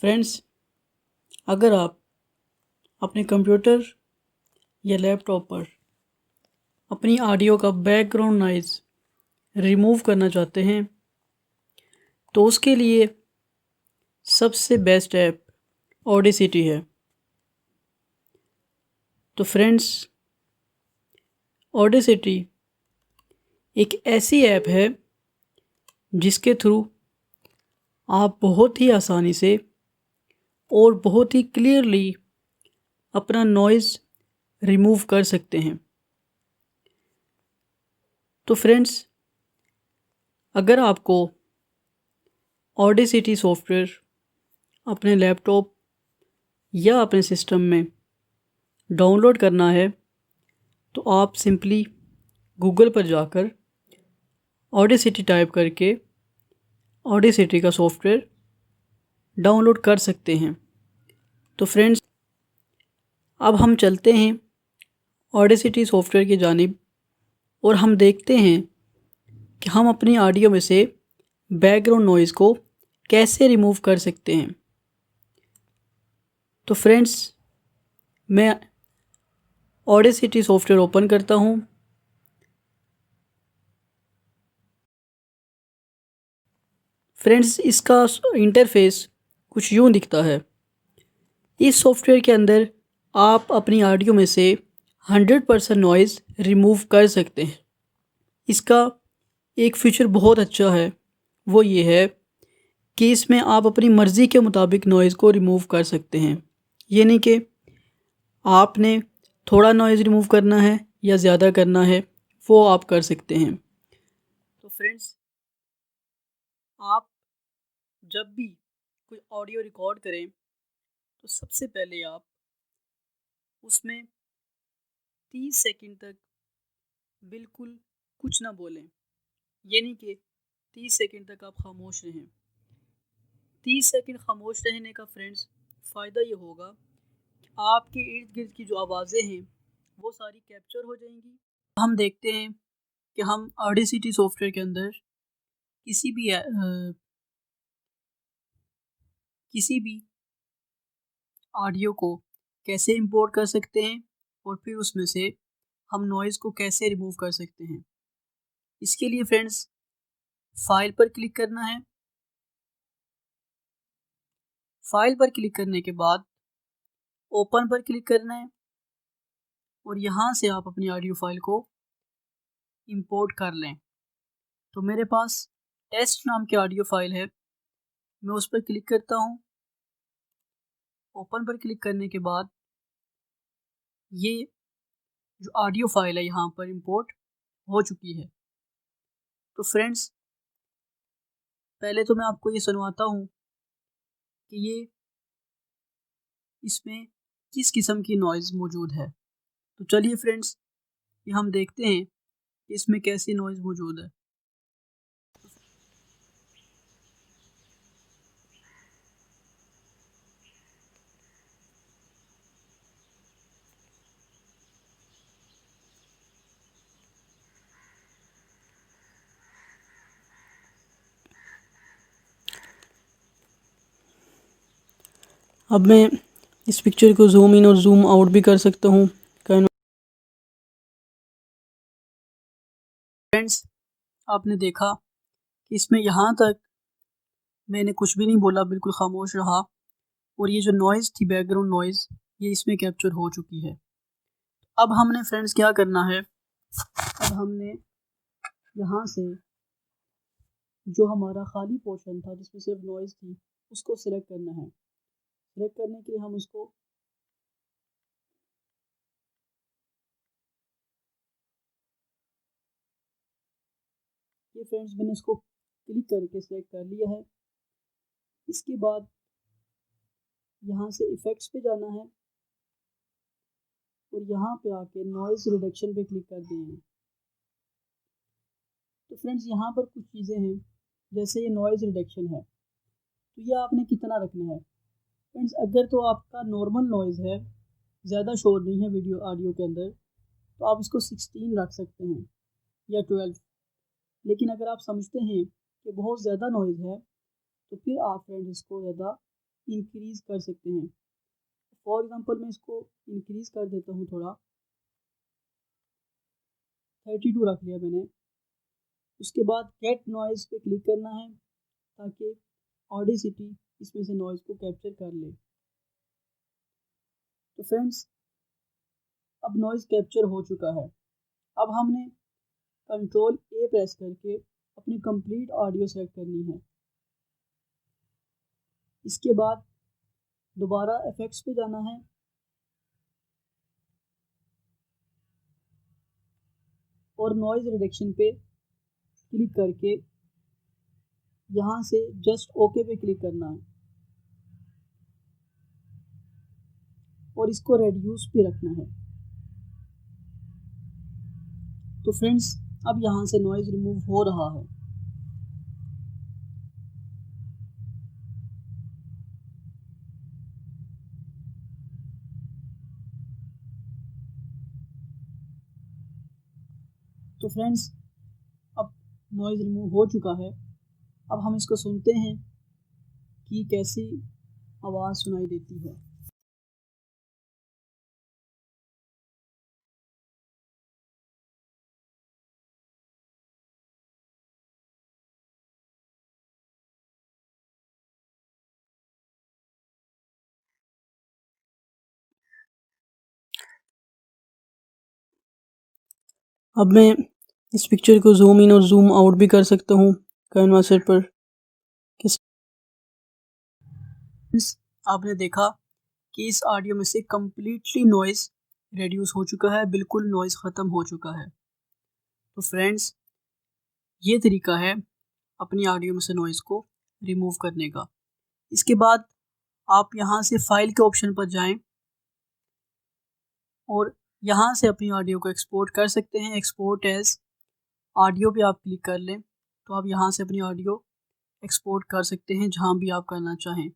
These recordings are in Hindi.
फ्रेंड्स, अगर आप अपने कंप्यूटर या लैपटॉप पर अपनी ऑडियो का बैकग्राउंड नॉइज़ रिमूव करना चाहते हैं तो उसके लिए सबसे बेस्ट ऐप ऑडेसिटी है। तो फ्रेंड्स, ऑडेसिटी एक ऐसी ऐप है जिसके थ्रू आप बहुत ही आसानी से और बहुत ही क्लियरली अपना नॉइज़ रिमूव कर सकते हैं। तो फ्रेंड्स, अगर आपको ऑडेसिटी सॉफ्टवेयर अपने लैपटॉप या अपने सिस्टम में डाउनलोड करना है तो आप सिंपली गूगल पर जाकर ऑडेसिटी टाइप करके ऑडेसिटी का सॉफ्टवेयर डाउनलोड कर सकते हैं। तो फ्रेंड्स, अब हम चलते हैं ऑडेसिटी सॉफ्टवेयर की जानिब और हम देखते हैं कि हम अपनी ऑडियो में से बैकग्राउंड नॉइज़ को कैसे रिमूव कर सकते हैं। तो फ्रेंड्स, मैं ऑडेसिटी सॉफ्टवेयर ओपन करता हूँ। फ्रेंड्स, इसका इंटरफेस कुछ यूँ दिखता है। इस सॉफ्टवेयर के अंदर आप अपनी ऑडियो में से 100% नॉइज़ रिमूव कर सकते हैं। इसका एक फीचर बहुत अच्छा है, वो ये है कि इसमें आप अपनी मर्ज़ी के मुताबिक नॉइज़ को रिमूव कर सकते हैं। ये नहीं कि आपने थोड़ा नॉइज़ रिमूव करना है या ज़्यादा करना है, वो आप कर सकते हैं। तो फ्रेंड्स, आप जब भी कोई ऑडियो रिकॉर्ड करें तो सबसे पहले आप उसमें 30 सेकंड तक बिल्कुल कुछ ना बोलें। ये नहीं कि 30 सेकंड तक आप खामोश रहें। 30 सेकंड खामोश रहने का फ्रेंड्स फ़ायदा ये होगा कि आपके इर्द गिर्द की जो आवाज़ें हैं वो सारी कैप्चर हो जाएंगी। हम देखते हैं कि हम ऑडेसिटी सॉफ्टवेयर के अंदर किसी भी ऑडियो को कैसे इंपोर्ट कर सकते हैं और फिर उसमें से हम नॉइज़ को कैसे रिमूव कर सकते हैं। इसके लिए फ्रेंड्स, फाइल पर क्लिक करना है। फाइल पर क्लिक करने के बाद ओपन पर क्लिक करना है और यहाँ से आप अपनी ऑडियो फाइल को इंपोर्ट कर लें। तो मेरे पास टेस्ट नाम की ऑडियो फाइल है, मैं उस पर क्लिक करता हूँ। ओपन पर क्लिक करने के बाद ये जो ऑडियो फाइल है यहाँ पर इंपोर्ट हो चुकी है। तो फ्रेंड्स, पहले तो मैं आपको ये सुनवाता हूँ कि ये इसमें किस किस्म की नॉइज़ मौजूद है। तो चलिए फ्रेंड्स, ये हम देखते हैं कि इसमें कैसी नॉइज़ मौजूद है। अब मैं इस पिक्चर को जूम इन और जूम आउट भी कर सकता हूँ। फ्रेंड्स, आपने देखा कि इसमें यहाँ तक मैंने कुछ भी नहीं बोला, बिल्कुल खामोश रहा और ये जो नॉइज़ थी, बैकग्राउंड नॉइज़, ये इसमें कैप्चर हो चुकी है। अब हमने फ्रेंड्स क्या करना है, अब हमने यहाँ से जो हमारा खाली पोर्शन था जिसमें सिर्फ नॉइज़ थी उसको सिलेक्ट करना है। सिलेक्ट करने के लिए हम उसको ये फ्रेंड्स, मैंने इसको क्लिक करके सिलेक्ट कर लिया है। इसके बाद यहाँ से इफ़ेक्ट्स पे जाना है और यहाँ पे आके नॉइज़ रिडक्शन पे क्लिक कर देना है। तो फ्रेंड्स, यहाँ पर कुछ चीज़ें हैं, जैसे ये नॉइज़ रिडक्शन है, तो ये आपने कितना रखना है। फ्रेंड्स, अगर तो आपका नॉर्मल नॉइज़ है, ज़्यादा शोर नहीं है वीडियो ऑडियो के अंदर, तो आप इसको 16 रख सकते हैं या 12। लेकिन अगर आप समझते हैं कि बहुत ज़्यादा नॉइज़ है तो फिर आप फ्रेंड्स इसको ज़्यादा इंक्रीज़ कर सकते हैं। फॉर एग्ज़ाम्पल मैं इसको इंक्रीज़ कर देता हूँ थोड़ा, 32 रख लिया मैंने। उसके बाद गेट नॉइज़ पे क्लिक करना है ताकि ऑडेसिटी इसमें से नॉइज़ को कैप्चर कर ले। तो फ्रेंड्स, अब नॉइज़ कैप्चर हो चुका है। अब हमने कंट्रोल ए प्रेस करके अपनी कंप्लीट ऑडियो सेलेक्ट करनी है। इसके बाद दोबारा इफेक्ट्स पे जाना है और नॉइज़ रिडक्शन पे क्लिक करके यहाँ से जस्ट ओके पे क्लिक करना है और इसको रेड्यूस पे रखना है। तो फ्रेंड्स, अब यहाँ से नॉइज़ रिमूव हो रहा है। तो फ्रेंड्स, अब नॉइज़ रिमूव हो चुका है। अब हम इसको सुनते हैं कि कैसी आवाज़ सुनाई देती है। अब मैं इस पिक्चर को ज़ूम इन और ज़ूम आउट भी कर सकता हूँ कैनवास पर। आपने देखा कि इस ऑडियो में से कम्प्लीटली नॉइज़ रिड्यूस हो चुका है, बिल्कुल नॉइज़ ख़त्म हो चुका है। तो फ्रेंड्स, ये तरीका है अपनी ऑडियो में से नॉइज़ को रिमूव करने का। इसके बाद आप यहाँ से फाइल के ऑप्शन पर जाएं और यहाँ से अपनी ऑडियो को एक्सपोर्ट कर सकते हैं। एक्सपोर्ट एज ऑडियो पे आप क्लिक कर लें तो आप यहाँ से अपनी ऑडियो एक्सपोर्ट कर सकते हैं जहाँ भी आप करना चाहें।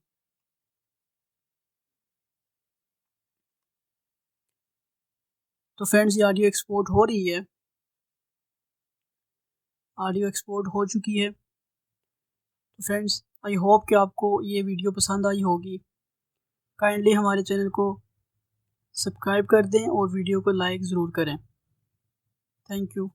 तो फ्रेंड्स, ये ऑडियो एक्सपोर्ट हो रही है, ऑडियो एक्सपोर्ट हो चुकी है। तो फ्रेंड्स, आई होप कि आपको ये वीडियो पसंद आई होगी। काइंडली हमारे चैनल को सब्सक्राइब कर दें और वीडियो को लाइक ज़रूर करें। Thank you.